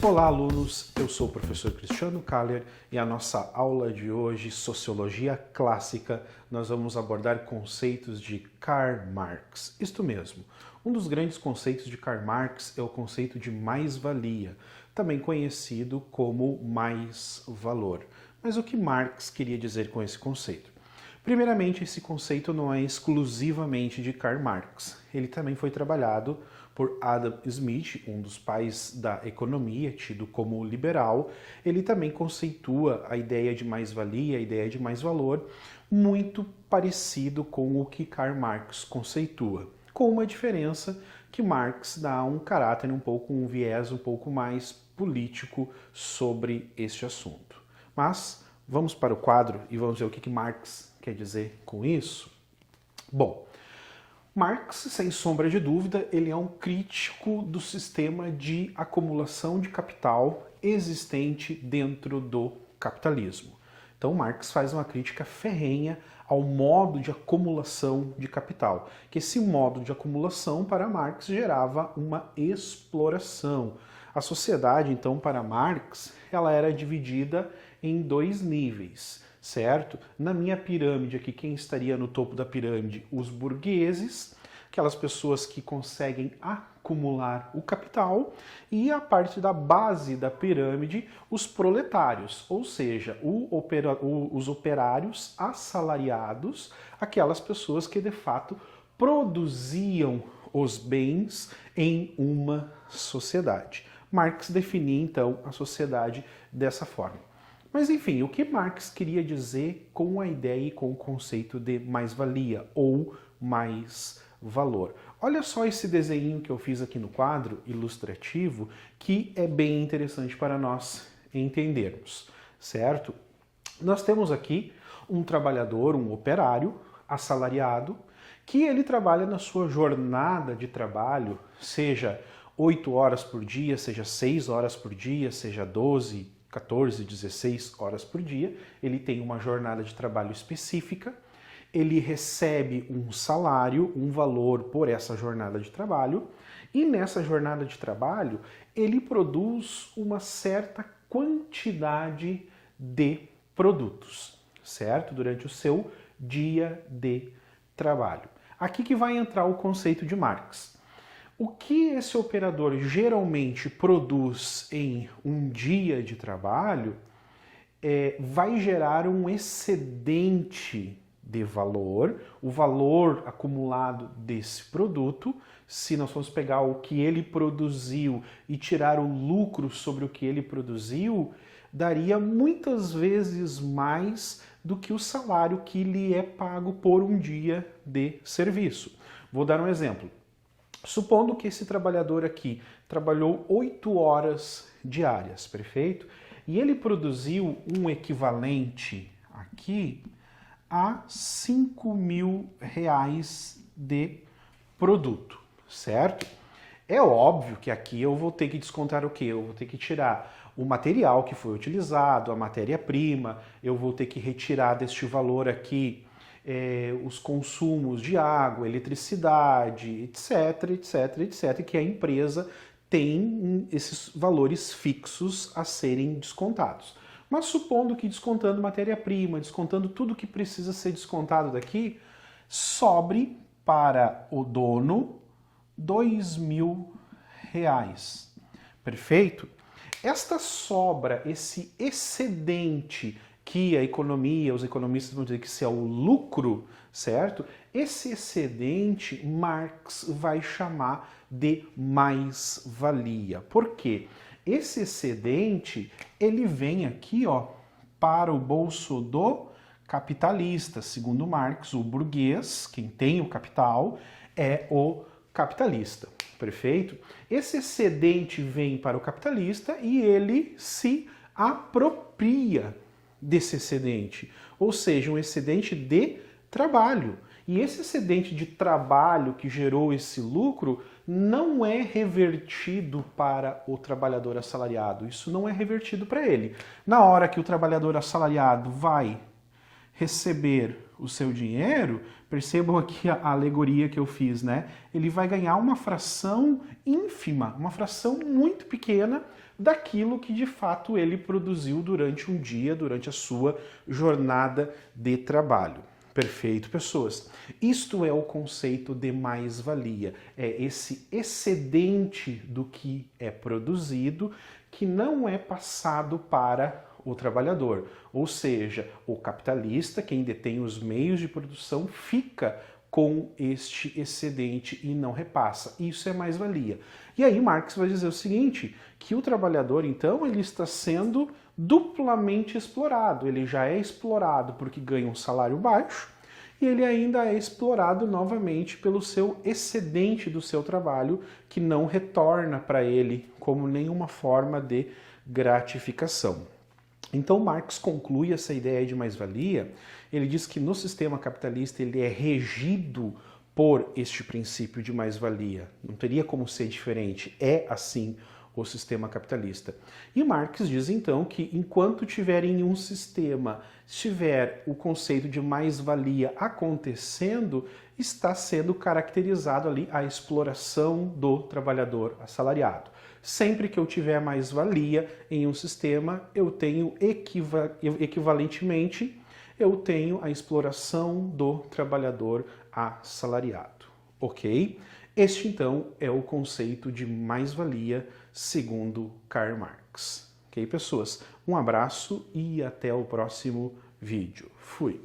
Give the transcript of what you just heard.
Olá, alunos! Eu sou o professor Cristiano Kaller e a nossa aula de hoje, Sociologia Clássica, nós vamos abordar conceitos de Karl Marx. Isto mesmo, um dos grandes conceitos de Karl Marx é o conceito de mais-valia, também conhecido como mais-valor. Mas o que Marx queria dizer com esse conceito? Primeiramente, esse conceito não é exclusivamente de Karl Marx. Ele também foi trabalhado por Adam Smith, um dos pais da economia, tido como liberal. Ele também conceitua a ideia de mais-valia, a ideia de mais-valor, muito parecido com o que Karl Marx conceitua, com uma diferença que Marx dá um caráter um viés um pouco mais político sobre este assunto. Mas vamos para o quadro e vamos ver o que Marx quer dizer com isso? Bom, Marx, sem sombra de dúvida, ele é um crítico do sistema de acumulação de capital existente dentro do capitalismo. Então Marx faz uma crítica ferrenha ao modo de acumulação de capital, que esse modo de acumulação para Marx gerava uma exploração. A sociedade, então, para Marx, ela era dividida em dois níveis, certo? Na minha pirâmide aqui, quem estaria no topo da pirâmide? Os burgueses, aquelas pessoas que conseguem acumular o capital, e a parte da base da pirâmide, os proletários, ou seja, os operários assalariados, aquelas pessoas que de fato produziam os bens em uma sociedade. Marx definia então a sociedade dessa forma. Mas enfim, o que Marx queria dizer com a ideia e com o conceito de mais-valia ou mais-valor? Olha só esse desenho que eu fiz aqui no quadro ilustrativo, que é bem interessante para nós entendermos, certo? Nós temos aqui um trabalhador, um operário assalariado, que ele trabalha na sua jornada de trabalho, seja 8 horas por dia, seja 6 horas por dia, seja 12, 14, 16 horas por dia, ele tem uma jornada de trabalho específica, ele recebe um salário, um valor por essa jornada de trabalho, e nessa jornada de trabalho ele produz uma certa quantidade de produtos, certo? Durante o seu dia de trabalho. Aqui que vai entrar o conceito de Marx. O que esse operador geralmente produz em um dia de trabalho vai gerar um excedente de valor, o valor acumulado desse produto. Se nós formos pegar o que ele produziu e tirar o lucro sobre o que ele produziu, daria muitas vezes mais do que o salário que lhe é pago por um dia de serviço. Vou dar um exemplo. Supondo que esse trabalhador aqui trabalhou 8 horas diárias, perfeito? E ele produziu um equivalente aqui a R$5.000 de produto, certo? É óbvio que aqui eu vou ter que descontar o quê? Eu vou ter que tirar o material que foi utilizado, a matéria-prima, eu vou ter que retirar deste valor aqui os consumos de água, eletricidade, etc, etc, etc, que a empresa tem esses valores fixos a serem descontados. Mas supondo que descontando matéria-prima, descontando tudo que precisa ser descontado daqui, sobre para o dono R$2.000. Perfeito? Esta sobra, esse excedente que a economia, os economistas vão dizer que isso é o lucro, certo? Esse excedente Marx vai chamar de mais-valia. Por quê? Esse excedente, ele vem aqui, ó, para o bolso do capitalista. Segundo Marx, o burguês, quem tem o capital, é o capitalista. Perfeito? Esse excedente vem para o capitalista e ele se apropria desse excedente, ou seja, um excedente de trabalho. E esse excedente de trabalho que gerou esse lucro não é revertido para o trabalhador assalariado. Isso não é revertido para ele. Na hora que o trabalhador assalariado vai receber o seu dinheiro, percebam aqui a alegoria que eu fiz, né? Ele vai ganhar uma fração ínfima, uma fração muito pequena daquilo que de fato ele produziu durante um dia, durante a sua jornada de trabalho. Perfeito, pessoas. Isto é o conceito de mais-valia. É esse excedente do que é produzido que não é passado para o trabalhador. Ou seja, o capitalista, quem detém os meios de produção, fica com este excedente e não repassa. Isso é mais-valia. E aí Marx vai dizer o seguinte, que o trabalhador, então, ele está sendo duplamente explorado. Ele já é explorado porque ganha um salário baixo e ele ainda é explorado novamente pelo seu excedente do seu trabalho, que não retorna para ele como nenhuma forma de gratificação. Então Marx conclui essa ideia de mais-valia, ele diz que no sistema capitalista ele é regido por este princípio de mais-valia. Não teria como ser diferente, é assim o sistema capitalista. E Marx diz então que enquanto tiver em um sistema, tiver o conceito de mais-valia acontecendo, está sendo caracterizado ali a exploração do trabalhador assalariado. Sempre que eu tiver mais-valia em um sistema, eu tenho equivalentemente, eu tenho a exploração do trabalhador assalariado, ok? Este, então, é o conceito de mais-valia segundo Karl Marx. Ok, pessoas? Um abraço e até o próximo vídeo. Fui!